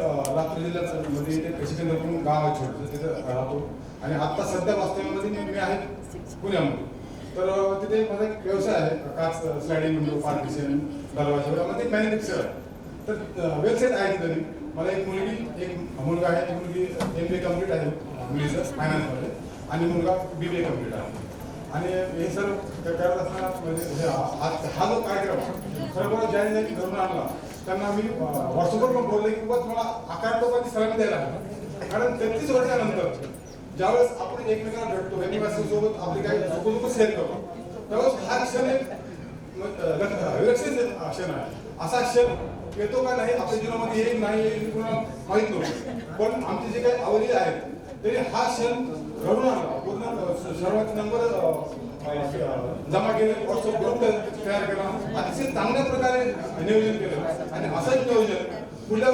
लातूर जिल्ह्यामध्ये इथे कशिकेंद्र म्हणून गाव आहे छोटं, तिथे राहतो. आणि आता सध्या वास्तव्यामध्ये मी आहे पुण्यामध्ये. तर तिथे माझा एक व्यवसाय आहे, काच स्लायडिंग विंडो पार्टिशन दरवाजा मध्ये मॅन्युफॅक्चर आहे. तर वेबसाईट आहे तिथे. मला एक मुलगी एक मुलगा आहे, एक मुलगी MBA कम्प्लीट आहे मुलीचं फायनान्समध्ये, आणि मुलगा BBA कम्प्लीट आहे. आणि हे सर्व करत असताना म्हणजे हा जो कार्यक्रम सर्व ज्यांनी घरून आणला त्यांना मी व्हॉट्सअपवर पण बोलले की बाबा मला आकार लोकांची सलामी द्यायला हवी. कारण 33 वर्षानंतर ज्यावेळेस आपण एकमेकांना भेटतो, एकमेकांसोबत आपली काही सुखदुःख शेअर करतो, त्यावेळेस हा क्षण एक विलक्षण क्षण आहे. असा क्षण येतो का नाही आपल्या जीवनामध्ये येईल नाही येईल कोणाला माहीत नव्हतं. पण आमचे जे काही आवडीचे आहेत तरी हा क्षण घडून आणला. पूर्ण सर्वांचे नंबर जमा केले, व्हॉट्सअप ग्रुप तयार केला, अतिशय चांगल्या प्रकारे नियोजन केलं. आणि असंच नियोजन पुढल्या